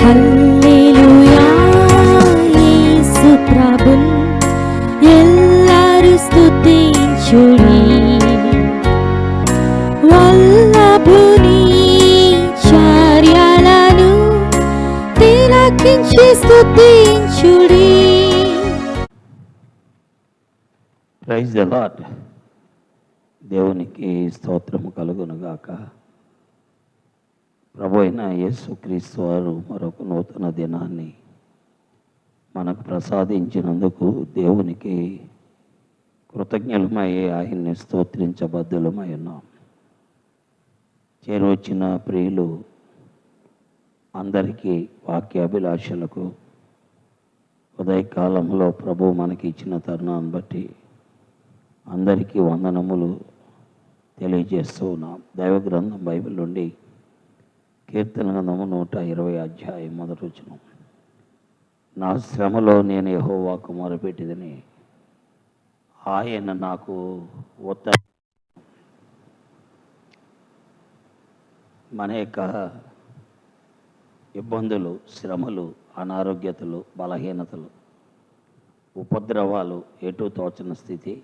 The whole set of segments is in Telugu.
హల్లెలూయా యేసు ప్రభున్ ఎల్లరు స్తుతించుడి. వల్లభుని చర్యలను తిలకించి స్తుతించుడి. Praise the Lord. దేవునికి స్తోత్రము కలుగునుగాక. ప్రభు అయిన యేసుక్రీస్తు వారు మరొక నూతన దినాన్ని మనకు ప్రసాదించినందుకు దేవునికి కృతజ్ఞులమై ఆయన్ని స్తోత్రించబద్దులమై ఉన్నాం. చేరువచ్చిన ప్రియులు అందరికీ, వాక్యాభిలాషలకు ఉదయకాలంలో ప్రభు మనకి ఇచ్చిన తరుణాన్ని బట్టి అందరికీ వందనములు తెలియజేస్తూ ఉన్నాం. దైవ గ్రంథం బైబిల్ నుండి కీర్తన గ్రంథము 120 అధ్యాయం 1 వచనం. నా శ్రమలో నేను యెహోవాకు మొరపెట్టిదని ఆయన నాకు ఉత్తరం. మన యొక్క ఇబ్బందులు, శ్రమలు, అనారోగ్యతలు, బలహీనతలు, ఉపద్రవాలు, ఎటు తోచని స్థితి,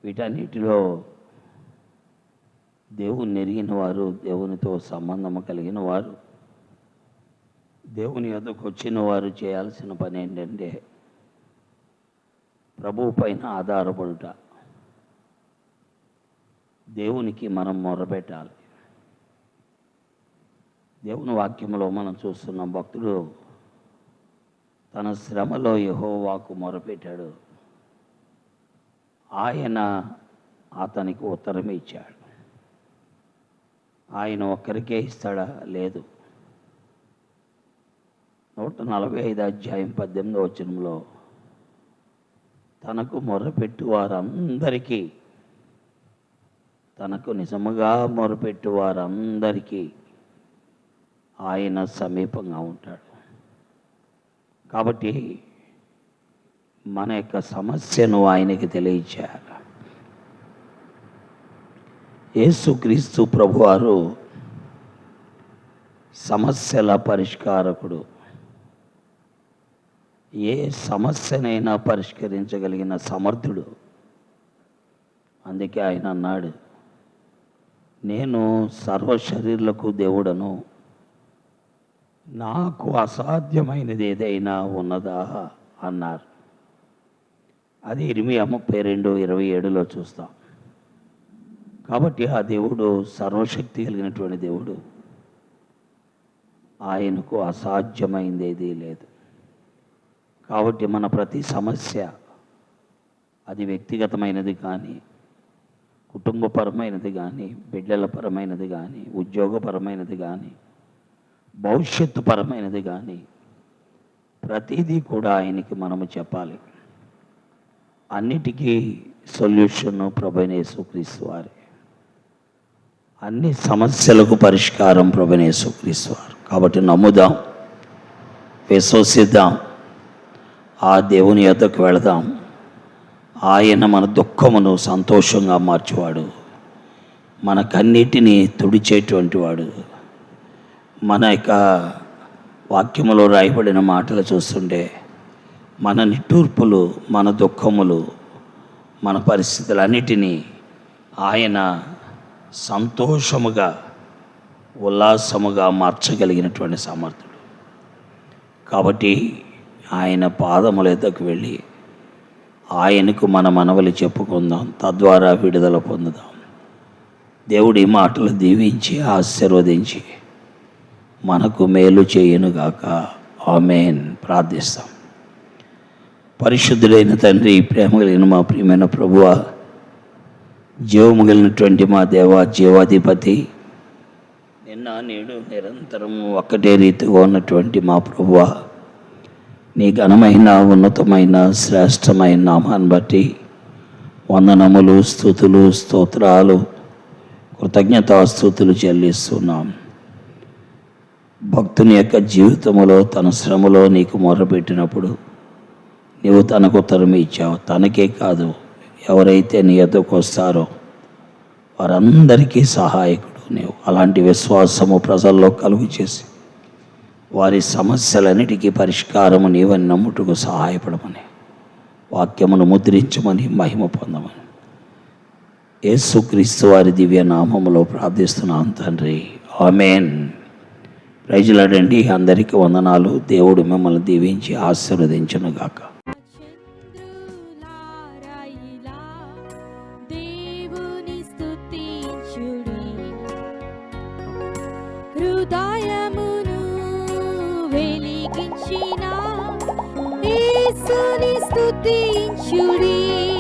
వీటన్నిటిలో దేవుని ఎరిగిన వారు, దేవునితో సంబంధము కలిగిన వారు, దేవుని యొద్దకు వచ్చిన వారు చేయాల్సిన పని ఏంటంటే ప్రభువు పైన ఆధారపడుట. దేవునికి మనం మొరపెట్టాలి. దేవుని వాక్యంలో మనం చూస్తున్న భక్తుడు తన శ్రమలో యెహోవాకు మొరపెట్టాడు. ఆయన అతనికి ఉత్తరం ఇచ్చాడు. ఆయన ఒక్కరికే ఇస్తాడా? లేదు. 145 అధ్యాయం 18వ వచనంలో తనకు మొరపెట్టు వారందరికీ, తనకు నిజముగా మొరపెట్టు వారందరికీ ఆయన సమీపంగా ఉంటాడు. కాబట్టి మన యొక్క సమస్యను ఆయనకి తెలియచేయాలి. యేసుక్రీస్తు ప్రభువారు సమస్యల పరిష్కారకుడు. ఏ సమస్యనైనా పరిష్కరించగలిగిన సమర్థుడు. అందుకే ఆయన అన్నాడు, నేను సర్వశరీరులకు దేవుడను, నాకు అసాధ్యమైనది ఏదైనా ఉన్నదా అన్నారు. అది ఇర్మియా 32:27లో చూస్తాం. కాబట్టి ఆ దేవుడు సర్వశక్తి కలిగినటువంటి దేవుడు. ఆయనకు అసాధ్యమైంది ఏదీ లేదు. కాబట్టి మన ప్రతి సమస్య, అది వ్యక్తిగతమైనది కానీ, కుటుంబపరమైనది కానీ, బిడ్డల పరమైనది కానీ, ఉద్యోగపరమైనది కానీ, భవిష్యత్తు పరమైనది కానీ, ప్రతిదీ కూడా ఆయనకి మనము చెప్పాలి. అన్నిటికీ సొల్యూషను ప్రభువైన యేసుక్రీస్తు వారే. అన్ని సమస్యలకు పరిష్కారం ప్రభువైన యేసుక్రీస్తు వారు. కాబట్టి నమ్ముదాం, విశ్వసిద్దాం, ఆ దేవుని యొద్దకు వెళదాం. ఆయన మన దుఃఖమును సంతోషంగా మార్చేవాడు, మన కన్నీటిని తుడిచేటువంటి వాడు. మన యొక్క వాక్యములో రాయబడిన మాటలు చూస్తుంటే మన నిట్టూర్పులు, మన దుఃఖములు, మన పరిస్థితులన్నిటినీ ఆయన సంతోషముగా, ఉల్లాసముగా మార్చగలిగినటువంటి సమర్థుడు. కాబట్టి ఆయన పాదముల యొద్దకు వెళ్ళి ఆయనకు మన మనవలు చెప్పుకుందాం, తద్వారా విడుదల పొందుదాం. దేవుడి మాటలు దీవించి ఆశీర్వదించి మనకు మేలు చేయునుగాక. ఆమేన్. ప్రార్థిస్తాం. పరిశుద్ధుడైన తండ్రి, ప్రేమ కలిగిన మా ప్రియమైన ప్రభువా, జీవము కలిగినటువంటి మా దేవా, జీవాధిపతి, నిన్న నేడు నిరంతరం ఒక్కటే రీతిగా ఉన్నటువంటి మా ప్రభువా, నీ ఘనమైన, ఉన్నతమైన, శ్రేష్టమైన నామాన్ని బట్టి వందనములు, స్తుతులు, స్తోత్రాలు, కృతజ్ఞతాస్తుతులు చెల్లిస్తున్నాం. భక్తుని యొక్క జీవితంలో తన శ్రమలో నీకు మొరపెట్టినప్పుడు నీవు తనకు ఉత్తరం ఇచ్చావు. తనకే కాదు, ఎవరైతే నీ యొద్దకు వస్తారో వారందరికీ సహాయకుడు నీవు. అలాంటి విశ్వాసము ప్రజల్లో కలుగు చేసి వారి సమస్యలన్నిటికీ పరిష్కారము నీవని నమ్ముటకు సహాయపడమని, వాక్యమును ముద్రించమని, మహిమ పొందమని యేసుక్రీస్తు వారి దివ్య నామములో ప్రార్థిస్తున్నాను తండ్రి, ఆమేన్. ప్రైజులాడండి. అందరికీ వందనాలు. దేవుడు మిమ్మల్ని దీవించి ఆశీర్వదించునుగాక. చంద్రులారాయిలా దేవుని స్తుతించుడి, హృదయమును వెలిగించిన యేసుని స్తుతించుడి.